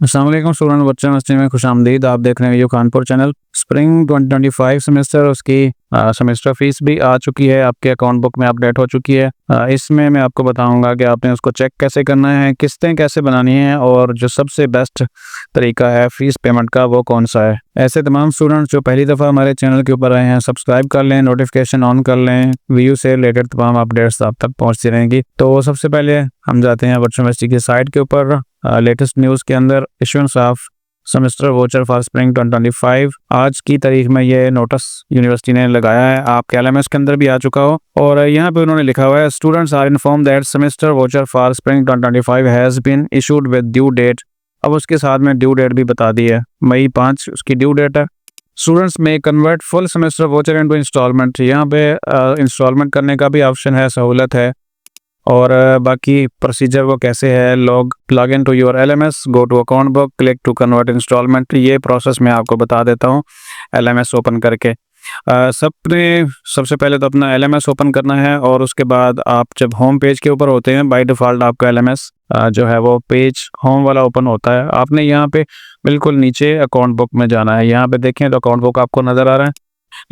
अस्सलाम वालेकुम स्टूडेंट बच्चे मस्ती में खुशामदीद। आप देख रहे हैं कानपुर चैनल। स्प्रिंग 2025 सेमेस्टर उसकी सेमेस्टर फीस भी आ चुकी है, आपके अकाउंट बुक में अपडेट हो चुकी है। इसमें मैं आपको बताऊंगा कि आपने उसको चेक कैसे करना है, किस्तें कैसे बनानी है और जो सबसे बेस्ट तरीका है फीस पेमेंट का वो कौन सा है। ऐसे तमाम स्टूडेंट्स जो पहली दफ़ा हमारे चैनल के ऊपर आए हैं, सब्सक्राइब कर लें, नोटिफिकेशन ऑन कर लें, वीडियो से रिलेटेड तमाम अपडेट्स आप तक पहुँचती रहेंगी। तो सबसे पहले हम जाते हैं बच्चों यूनिवर्सिटी की साइट के ऊपर। लेटेस्ट न्यूज़ के अंदर issuance of semester voucher for spring 2025 आज की तारीख में ये नोटिस यूनिवर्सिटी ने लगाया है। आपके LMS के अंदर भी आ चुका हो और यहाँ पे उन्होंने लिखा हुआ है, students are inform that semester voucher for spring 2025 has been issued with due date. अब उसके साथ में ड्यू डेट भी बता दी है, मई 5 उसकी ड्यू डेट है। Students may convert full semester voucher into installment. यहाँ पे इंस्टॉलमेंट करने का भी ऑप्शन है, सहूलत है। और बाकी प्रोसीजर वो कैसे है, log in to your LMS, go to account book, click to convert installment. ये प्रोसेस मैं आपको बता देता हूँ LMS ओपन करके। सबसे पहले तो अपना LMS ओपन करना है और उसके बाद आप जब होम पेज के ऊपर होते हैं, बाय डिफ़ॉल्ट आपका LMS जो है वो पेज होम वाला ओपन होता है। आपने यहाँ पे बिल्कुल नीचे अकाउंट बुक में जाना है। यहाँ पे देखें तो अकाउंट बुक आपको नज़र आ रहा है,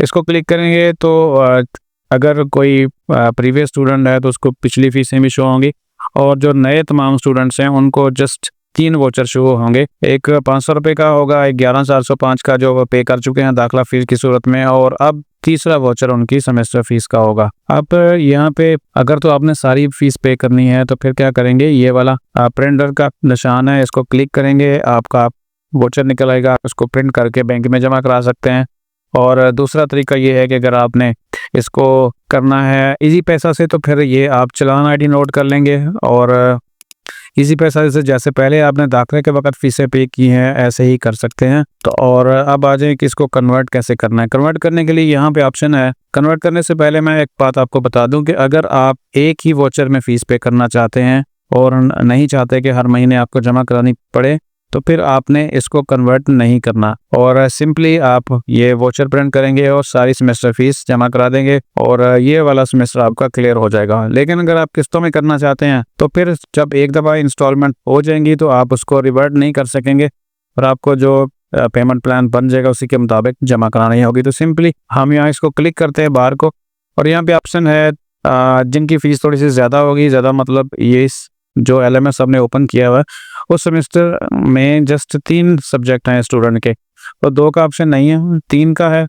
इसको क्लिक करेंगे तो अगर कोई प्रीवियस स्टूडेंट है तो उसको पिछली फीसें भी शो होंगी और जो नए तमाम स्टूडेंट्स हैं उनको जस्ट 3 वोचर शो होंगे। एक 500 रुपये का होगा, एक 11,405 का जो वो पे कर चुके हैं दाखिला फीस की सूरत में, और अब तीसरा वोचर उनकी सेमेस्टर फीस का होगा। अब यहाँ पे अगर तो आपने सारी फीस पे करनी है तो फिर क्या करेंगे, ये वाला प्रिंटर का निशान है, इसको क्लिक करेंगे, आपका वोचर निकल आएगा, उसको प्रिंट करके बैंक में जमा करा सकते हैं। और दूसरा तरीका ये है कि अगर आपने इसको करना है इजी पैसा से तो फिर ये आप चालान ID नोट कर लेंगे और इजी पैसा से जैसे पहले आपने दाखिले के वक्त फीसें पे की हैं ऐसे ही कर सकते हैं। तो और अब आ जाए कि इसको कन्वर्ट कैसे करना है। कन्वर्ट करने के लिए यहाँ पे ऑप्शन है। कन्वर्ट करने से पहले मैं एक बात आपको बता दूं कि अगर आप एक ही वोचर में फ़ीस पे करना चाहते हैं और नहीं चाहते कि हर महीने आपको जमा करानी पड़े तो फिर आपने इसको कन्वर्ट नहीं करना और सिंपली आप ये वोचर प्रिंट करेंगे और सारी सेमेस्टर फीस जमा करा देंगे और ये वाला सेमेस्टर आपका क्लियर हो जाएगा। लेकिन अगर आप किस्तों में करना चाहते हैं तो फिर जब एक दफ़ा इंस्टॉलमेंट हो जाएंगी तो आप उसको रिवर्ट नहीं कर सकेंगे और आपको जो पेमेंट प्लान बन जाएगा उसी के मुताबिक जमा करानी होगी। तो सिंपली हम यहाँ इसको क्लिक करते हैं बाहर को और यहाँ पे ऑप्शन है जिनकी फ़ीस थोड़ी सी ज़्यादा होगी, ज़्यादा मतलब ये जो LMS आपने ओपन किया हुआ है उस सेमेस्टर में जस्ट 3 सब्जेक्ट हैं स्टूडेंट के, तो 2 का ऑप्शन नहीं है, 3 का है।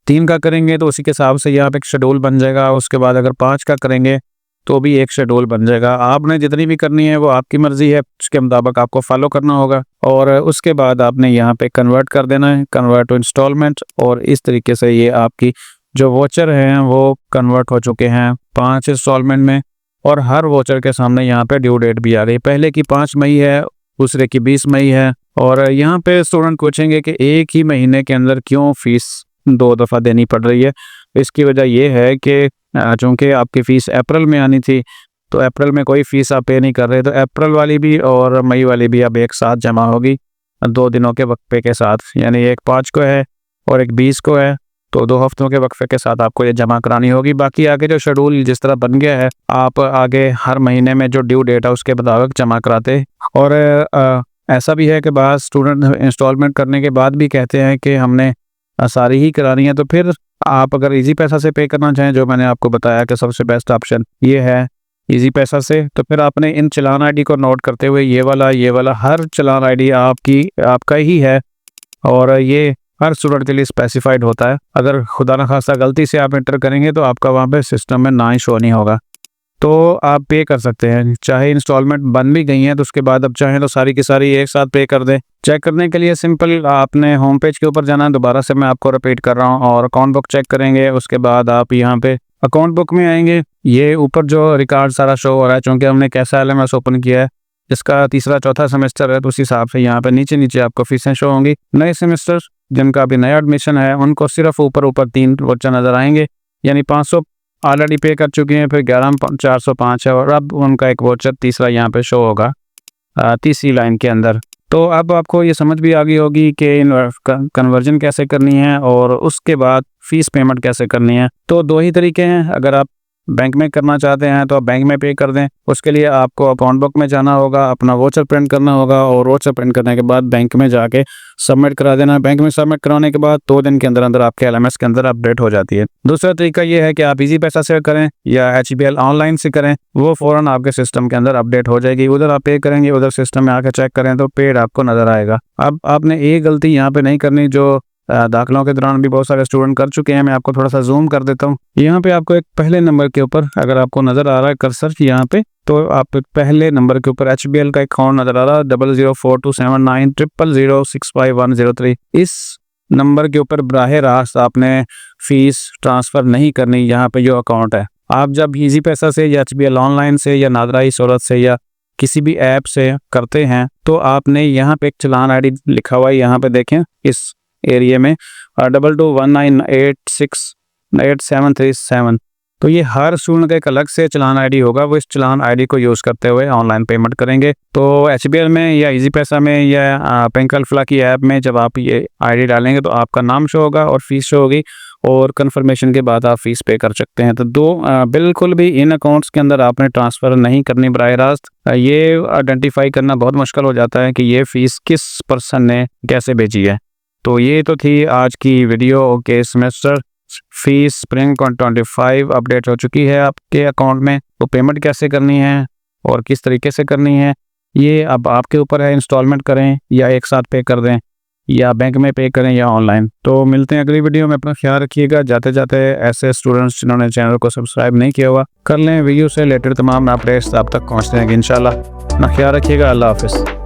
3 का करेंगे तो उसी के हिसाब से यहाँ पे एक शेड्यूल बन जाएगा। उसके बाद अगर 5 का करेंगे तो भी एक शेड्यूल बन जाएगा। आपने जितनी भी करनी है वो आपकी मर्ज़ी है, उसके मुताबिक आपको फॉलो करना होगा और उसके बाद आपने यहाँ पे कन्वर्ट कर देना है, कन्वर्ट टू इंस्टॉलमेंट। और इस तरीके से ये आपकी जो वोचर हैं वो कन्वर्ट हो चुके हैं 5 इंस्टॉलमेंट में और हर वोचर के सामने यहाँ पे ड्यू डेट भी आ गई। पहले की 5 मई है, दूसरे की 20 मई है। और यहाँ पे स्टूडेंट पूछेंगे कि एक ही महीने के अंदर क्यों फ़ीस 2 दफ़ा देनी पड़ रही है। इसकी वजह यह है कि चूँकि आपकी फ़ीस अप्रैल में आनी थी तो अप्रैल में कोई फ़ीस आप पे नहीं कर रहे, तो अप्रैल वाली भी और मई वाली भी अब एक साथ जमा होगी 2 दिनों के वक्फे के साथ, यानी एक 5 को है और एक 20 को है, तो 2 हफ्तों के वक्फे के साथ आपको ये जमा करानी होगी। बाकी आगे जो शेड्यूल जिस तरह बन गया है आप आगे हर महीने में जो ड्यू डेट है उसके मुताबिक जमा कराते। और ऐसा भी है कि बाद स्टूडेंट इंस्टॉलमेंट करने के बाद भी कहते हैं कि हमने सारी ही करानी है, तो फिर आप अगर इजी पैसा से पे करना चाहें, जो मैंने आपको बताया कि सबसे बेस्ट ऑप्शन ये है इजी पैसा से, तो फिर आपने इन चालान ID को नोट करते हुए ये वाला हर चालान ID आपका ही है और ये हर स्टूडेंट के लिए स्पेसिफाइड होता है। अगर खुदा न खास्ता गलती से आप एंटर करेंगे तो आपका वहाँ पे सिस्टम में ना ही शो नहीं होगा, तो आप पे कर सकते हैं। चाहे इंस्टॉलमेंट बन भी गई हैं तो उसके बाद अब चाहें तो सारी की सारी एक साथ पे कर दें। चेक करने के लिए सिंपल आपने होम पेज के ऊपर जाना है, दोबारा से मैं आपको रिपीट कर रहा हूँ, और अकाउंट बुक चेक करेंगे। उसके बाद आप यहाँ पे अकाउंट बुक में आएंगे, ये ऊपर जो रिकॉर्ड सारा शो हो रहा है, चूँकि हमने कैसा LMS ओपन किया है, इसका तीसरा चौथा सेमेस्टर है, तो उस हिसाब से यहाँ पे नीचे आपको फीसें शो होंगी। नए सेमेस्टर जिनका अभी नया एडमिशन है उनको सिर्फ ऊपर 3 वोचर नज़र आएंगे, यानी 500 ऑलरेडी पे कर चुके हैं, फिर 11,405 है और अब उनका एक वोचर तीसरा यहाँ पे शो होगा तीसरी लाइन के अंदर। तो अब आपको ये समझ भी आ गई होगी कि कन्वर्जन कैसे करनी है और उसके बाद फ़ीस पेमेंट कैसे करनी है। तो 2 ही तरीके हैं, अगर आप बैंक में करना चाहते हैं तो आप बैंक में पे कर दें। उसके लिए आपको अकाउंट बुक में जाना होगा, अपना वोचर प्रिंट करना होगा और वोचर प्रिंट करने के बाद बैंक में जाके सबमिट करा देना। बैंक में सबमिट कराने के बाद 2 दिन के अंदर अंदर आपके LMS के अंदर अपडेट हो जाती है। दूसरा तरीका ये है कि आप इजी पैसा से करें या HBL ऑनलाइन से करें, वो फ़ौरन आपके सिस्टम के अंदर अपडेट हो जाएगी। उधर आप पे करेंगे, उधर सिस्टम में आकर चेक करें तो पेड आपको नज़र आएगा। अब आपने एक गलती यहाँ पे नहीं करनी जो दाखिलों के दौरान भी बहुत सारे स्टूडेंट कर चुके हैं। मैं आपको थोड़ा सा जूम कर देता हूँ। यहाँ पे आपको एक पहले नंबर के ऊपर अगर आपको नज़र आ रहा है कर्सर यहाँ पे, तो आप पहले नंबर के ऊपर HBL का अकाउंट नज़र आ रहा है 00427900065103। इस नंबर के ऊपर बराह रास्त आपने फ़ीस ट्रांसफ़र नहीं करनी। यहाँ पे जो अकाउंट है, आप जब इजी पैसा से या HBL ऑनलाइन से या नादराई सूरत से या किसी भी ऐप से करते हैं तो आपने यहाँ पे एक चलान ID लिखा हुआ है, यहाँ पे देखें इस एरिया में 2219868737। तो ये हर स्टूडेंट का एक अलग से चलान ID होगा। वो इस चलान ID को यूज़ करते हुए ऑनलाइन पेमेंट करेंगे। तो HBL में या इजी पैसा में या बैंक अल्फला की ऐप में जब आप ये ID डालेंगे तो आपका नाम शो होगा और फीस शो होगी और कंफर्मेशन के बाद आप फीस पे कर सकते हैं। तो बिल्कुल भी इन अकाउंट्स के अंदर आपने ट्रांसफ़र नहीं करनी बराह रास्त। ये आइडेंटिफाई करना बहुत मुश्किल हो जाता है कि ये फ़ीस किस पर्सन ने कैसे भेजी है। तो ये तो थी आज की वीडियो के सेमेस्टर फीस स्प्रिंग 2025 अपडेट हो चुकी है आपके अकाउंट में। तो पेमेंट कैसे करनी है और किस तरीके से करनी है ये अब आपके ऊपर है। इंस्टॉलमेंट करें या एक साथ पे कर दें या बैंक में पे करें या ऑनलाइन। तो मिलते हैं अगली वीडियो में। अपना ख्याल रखिएगा। जाते जाते ऐसे स्टूडेंट्स जिन्होंने चैनल को सब्सक्राइब नहीं किया हुआ कर लें। वीडियो से रिलेटेड तमाम अपडेट्स आप तक पहुँचते हैं इंशाल्लाह। अपना ख्याल रखिएगा। अल्लाह हाफिज़।